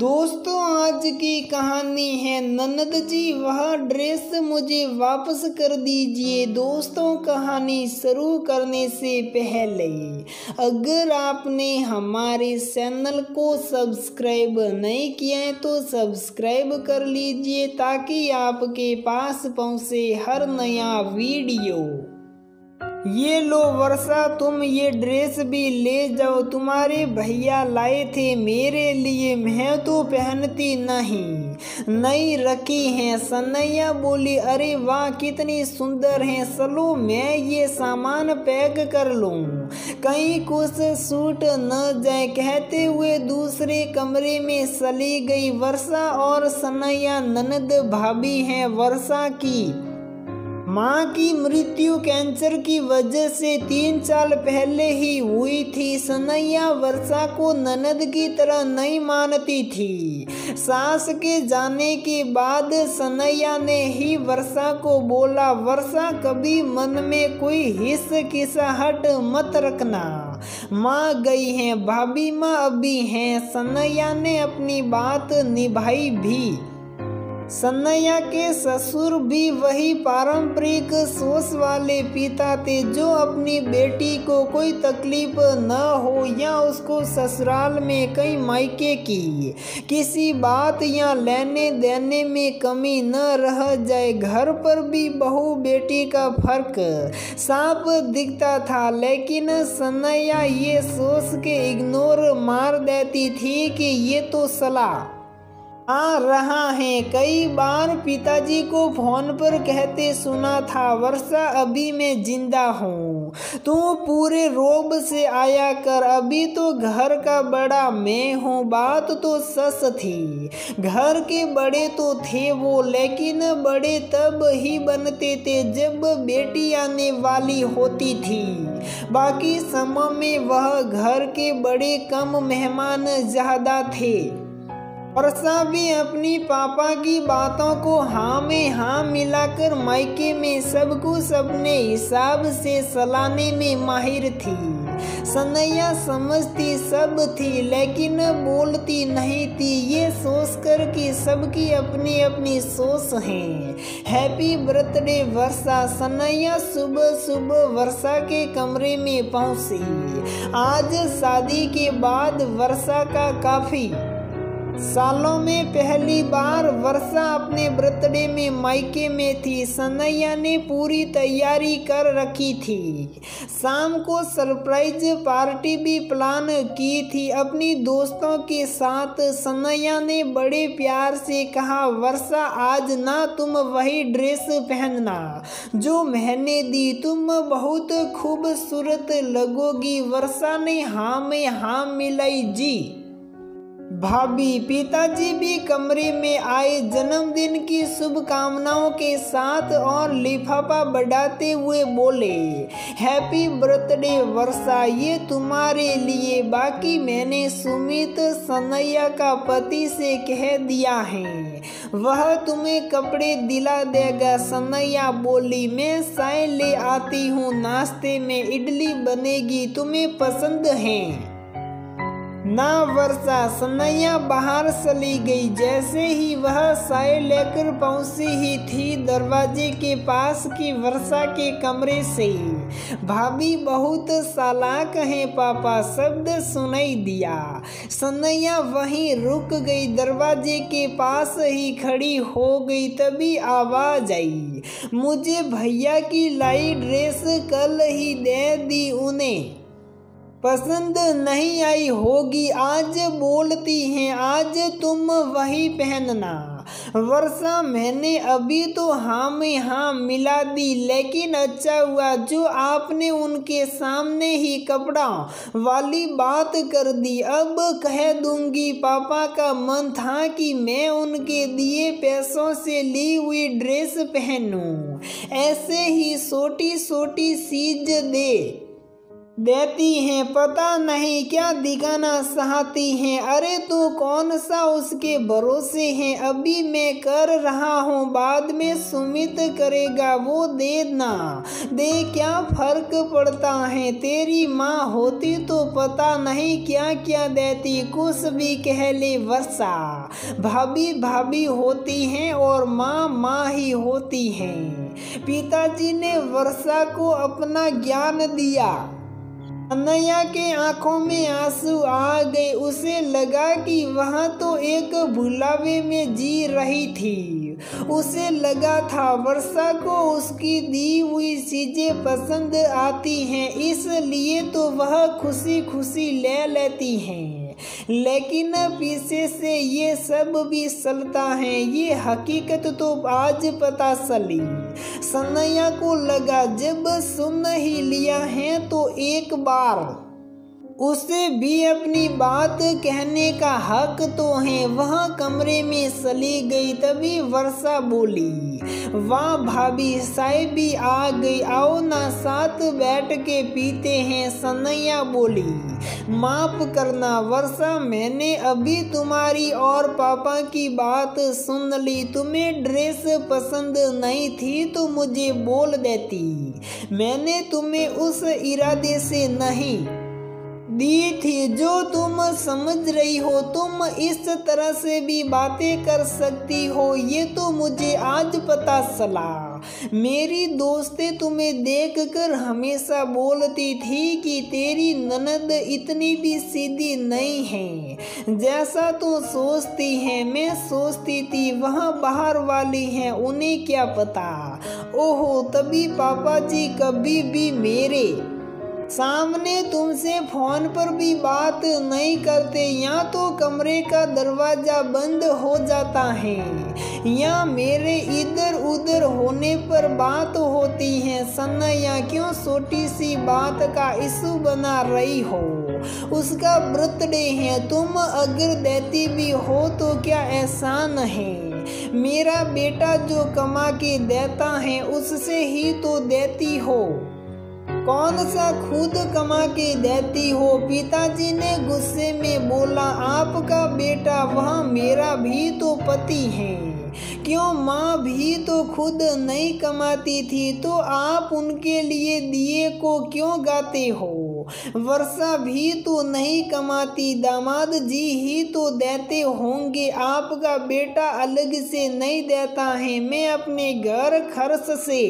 दोस्तों आज की कहानी है ननद जी वह ड्रेस मुझे वापस कर दीजिए। दोस्तों कहानी शुरू करने से पहले अगर आपने हमारे चैनल को सब्सक्राइब नहीं किया है तो सब्सक्राइब कर लीजिए ताकि आपके पास पहुंचे हर नया वीडियो। ये लो वर्षा, तुम ये ड्रेस भी ले जाओ, तुम्हारे भैया लाए थे मेरे लिए, मैं तो पहनती नहीं रखी है। सनैया बोली, अरे वाह कितनी सुंदर है, चलो मैं ये सामान पैक कर लूं, कहीं कुछ सूट न जाए। कहते हुए दूसरे कमरे में चली गई वर्षा और सनैया ननद भाभी हैं। वर्षा की माँ की मृत्यु कैंसर की वजह से 3 साल पहले ही हुई थी। सनैया वर्षा को ननद की तरह नहीं मानती थी। सास के जाने के बाद सनैया ने ही वर्षा को बोला, वर्षा कभी मन में कोई हिचकिचाहट मत रखना, माँ गई हैं, भाभी माँ अभी हैं। सनैया ने अपनी बात निभाई भी। सनैया के ससुर भी वही पारंपरिक सोच वाले पिता थे जो अपनी बेटी को कोई तकलीफ न हो या उसको ससुराल में कई मायके की किसी बात या लेने देने में कमी न रह जाए। घर पर भी बहू बेटी का फर्क साफ दिखता था, लेकिन सनैया ये सोच के इग्नोर मार देती थी कि ये तो सलाह आ रहा है। कई बार पिताजी को फोन पर कहते सुना था, वर्षा अभी मैं जिंदा हूँ, तू पूरे रोब से आया कर, अभी तो घर का बड़ा मैं हूँ। बात तो सच थी, घर के बड़े तो थे वो, लेकिन बड़े तब ही बनते थे जब बेटी आने वाली होती थी। बाकी समय में वह घर के बड़े कम मेहमान ज्यादा थे। वर्षा भी अपनी पापा की बातों को हाँ में हाँ मिलाकर मायके में सब कुछ अपने हिसाब से चलाने में माहिर थी। सनैया समझती सब थी लेकिन बोलती नहीं थी, ये सोचकर कि सबकी अपनी अपनी सोच है। हैप्पी बर्थडे वर्षा। सनैया सुबह सुबह वर्षा के कमरे में पहुंची। आज शादी के बाद वर्षा का काफी सालों में पहली बार वर्षा अपने बर्थडे में मायके में थी। सनैया ने पूरी तैयारी कर रखी थी। शाम को सरप्राइज पार्टी भी प्लान की थी अपनी दोस्तों के साथ। सनैया ने बड़े प्यार से कहा, वर्षा आज ना तुम वही ड्रेस पहनना जो मैंने दी, तुम बहुत खूबसूरत लगोगी। वर्षा ने हाँ में हाँ मिलाई। जी भाभी। पिताजी भी कमरे में आए जन्मदिन की शुभकामनाओं के साथ और लिफाफा बढ़ाते हुए बोले, हैप्पी बर्थडे वर्षा, ये तुम्हारे लिए, बाकी मैंने सुमित सनैया का पति से कह दिया है, वह तुम्हें कपड़े दिला देगा। सनैया बोली, मैं चाय ले आती हूँ, नाश्ते में इडली बनेगी, तुम्हें पसंद है ना वर्षा। सनैया बाहर चली गई। जैसे ही वह चाय लेकर पहुंची ही थी दरवाजे के पास की वर्षा के कमरे से, भाभी बहुत चालाक है पापा, शब्द सुनाई दिया। सनैया वहीं रुक गई, दरवाजे के पास ही खड़ी हो गई। तभी आवाज आई, मुझे भैया की लाई ड्रेस कल ही दे दी, उन्हें पसंद नहीं आई होगी, आज बोलती हैं आज तुम वही पहनना। वर्षा, मैंने अभी तो हाँ में हाँ मिला दी, लेकिन अच्छा हुआ जो आपने उनके सामने ही कपड़ा वाली बात कर दी। अब कह दूंगी पापा का मन था कि मैं उनके दिए पैसों से ली हुई ड्रेस पहनूं, ऐसे ही छोटी छोटी चीज दे देती हैं, पता नहीं क्या दिखाना चाहती हैं। अरे तू कौन सा उसके भरोसे हैं, अभी मैं कर रहा हूँ, बाद में सुमित करेगा, वो देना दे क्या फर्क पड़ता है। तेरी माँ होती तो पता नहीं क्या क्या देती, कुछ भी कह ले वर्षा। भाभी भाभी होती हैं और माँ माँ ही होती हैं। पिताजी ने वर्षा को अपना ज्ञान दिया। अनया के आंखों में आंसू आ गए। उसे लगा कि वह तो एक भुलावे में जी रही थी। उसे लगा था वर्षा को उसकी दी हुई चीजें पसंद आती हैं, इसलिए तो वह खुशी खुशी ले लेती हैं। लेकिन पीछे से ये सब भी चलता है, ये हकीकत तो आज पता चली। सनैया को लगा जब सुन ही लिया है तो एक बार उसे भी अपनी बात कहने का हक तो है। वह कमरे में चली गई। तभी वर्षा बोली, वाह भाभी चाय भी आ गई, आओ ना साथ बैठ के पीते हैं। सनैया बोली, माफ करना वर्षा, मैंने अभी तुम्हारी और पापा की बात सुन ली। तुम्हें ड्रेस पसंद नहीं थी तो मुझे बोल देती, मैंने तुम्हें उस इरादे से नहीं दी थी जो तुम समझ रही हो। तुम इस तरह से भी बातें कर सकती हो, ये तो मुझे आज पता चला। मेरी दोस्तें तुम्हें देखकर हमेशा बोलती थी कि तेरी ननद इतनी भी सीधी नहीं है जैसा तो सोचती है। मैं सोचती थी वह बाहर वाली हैं, उन्हें क्या पता। ओहो, तभी पापा जी कभी भी मेरे सामने तुमसे फोन पर भी बात नहीं करते, या तो कमरे का दरवाजा बंद हो जाता है या मेरे इधर उधर होने पर बात होती है। सनैया क्यों छोटी सी बात का इशू बना रही हो, उसका बर्थडे है, तुम अगर देती भी हो तो क्या एहसान है। मेरा बेटा जो कमा के देता है उससे ही तो देती हो, कौन सा खुद कमा के देती हो। पिताजी ने गुस्से में बोला, आपका बेटा वह मेरा भी तो पति है, क्यों माँ भी तो खुद नहीं कमाती थी, तो आप उनके लिए दिए को क्यों गाते हो। वर्षा भी तो नहीं कमाती, दामाद जी ही तो देते होंगे, आपका बेटा अलग से नहीं देता है। मैं अपने घर खर्च से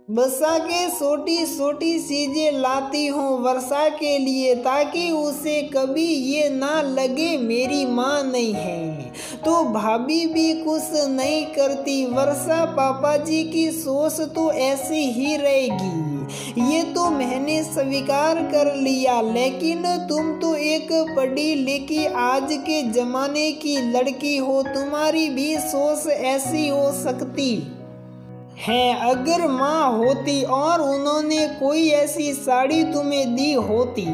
वर्षा के छोटी छोटी चीजें लाती हूँ वर्षा के लिए, ताकि उसे कभी ये ना लगे मेरी माँ नहीं है। तो भाभी भी कुछ नहीं करती। वर्षा पापा जी की सोच तो ऐसी ही रहेगी, ये तो मैंने स्वीकार कर लिया। लेकिन तुम तो एक पढ़ी लिखी आज के जमाने की लड़की हो, तुम्हारी भी सोच ऐसी हो सकती है। अगर माँ होती और उन्होंने कोई ऐसी साड़ी तुम्हें दी होती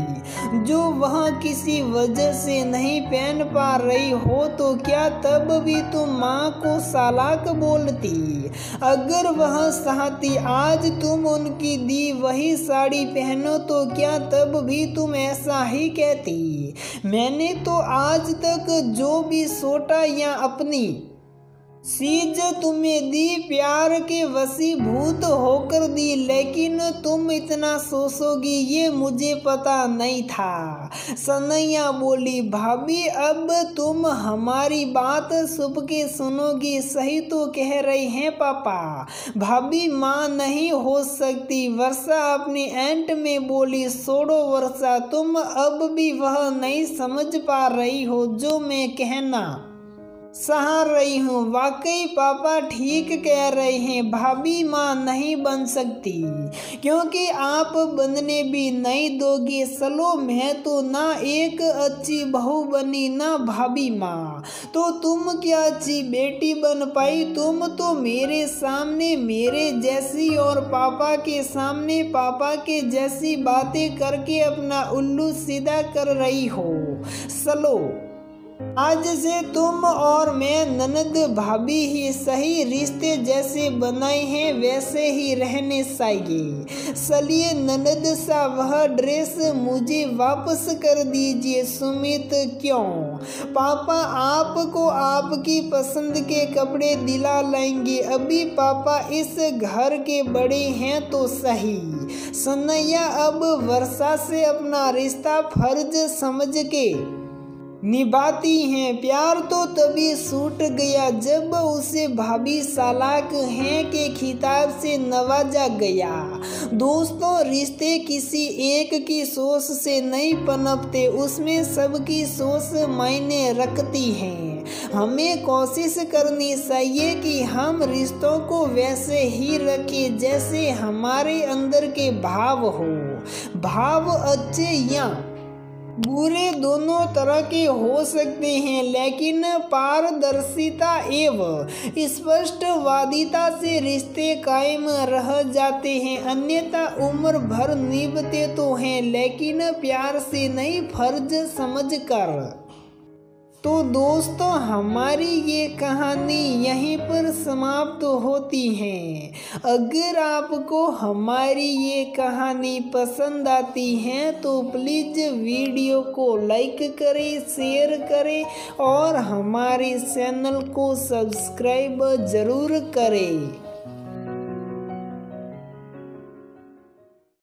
जो वह किसी वजह से नहीं पहन पा रही हो, तो क्या तब भी तुम माँ को चालाक बोलती। अगर वह चाहती आज तुम उनकी दी वही साड़ी पहनो, तो क्या तब भी तुम ऐसा ही कहती। मैंने तो आज तक जो भी सोटा या अपनी चीज तुम्हें दी प्यार के वशीभूत होकर दी, लेकिन तुम इतना सोचोगी ये मुझे पता नहीं था। सनैया बोली, भाभी अब तुम हमारी बात सुन के सुनोगी, सही तो कह रहे हैं पापा, भाभी माँ नहीं हो सकती। वर्षा अपनी एंट में बोली, छोड़ो वर्षा, तुम अब भी वह नहीं समझ पा रही हो जो मैं कहना चाह रही हूँ। वाकई पापा ठीक कह रहे हैं, भाभी माँ नहीं बन सकती, क्योंकि आप बनने भी नहीं दोगी। चलो मैं तो ना एक अच्छी बहू बनी ना भाभी माँ, तो तुम क्या अच्छी बेटी बन पाई। तुम तो मेरे सामने मेरे जैसी और पापा के सामने पापा के जैसी बातें करके अपना उल्लू सीधा कर रही हो। चलो आज से तुम और मैं ननद भाभी ही सही, रिश्ते जैसे बनाए हैं वैसे ही रहने चाहिए। चलिए ननद सा वह ड्रेस मुझे वापस कर दीजिए। सुमित क्यों? पापा आपको आपकी पसंद के कपड़े दिला लाएंगे। अभी पापा इस घर के बड़े हैं तो सही। सनैया अब वर्षा से अपना रिश्ता फर्ज समझ के निभाती हैं। प्यार तो तभी छूट गया जब उसे भाभी सालाक हैं के खिताब से नवाजा गया। दोस्तों, रिश्ते किसी एक की सोच से नहीं पनपते, उसमें सबकी सोच मायने रखती है। हमें कोशिश करनी चाहिए कि हम रिश्तों को वैसे ही रखें जैसे हमारे अंदर के भाव हो। भाव अच्छे या बुरे दोनों तरह के हो सकते हैं, लेकिन पारदर्शिता एवं स्पष्टवादिता से रिश्ते कायम रह जाते हैं। अन्यथा उम्र भर निभते तो हैं, लेकिन प्यार से नहीं, फर्ज समझकर। तो दोस्तों, हमारी ये कहानी यहीं पर समाप्त होती है। अगर आपको हमारी ये कहानी पसंद आती है तो प्लीज़ वीडियो को लाइक करें, शेयर करें और हमारे चैनल को सब्सक्राइब ज़रूर करें।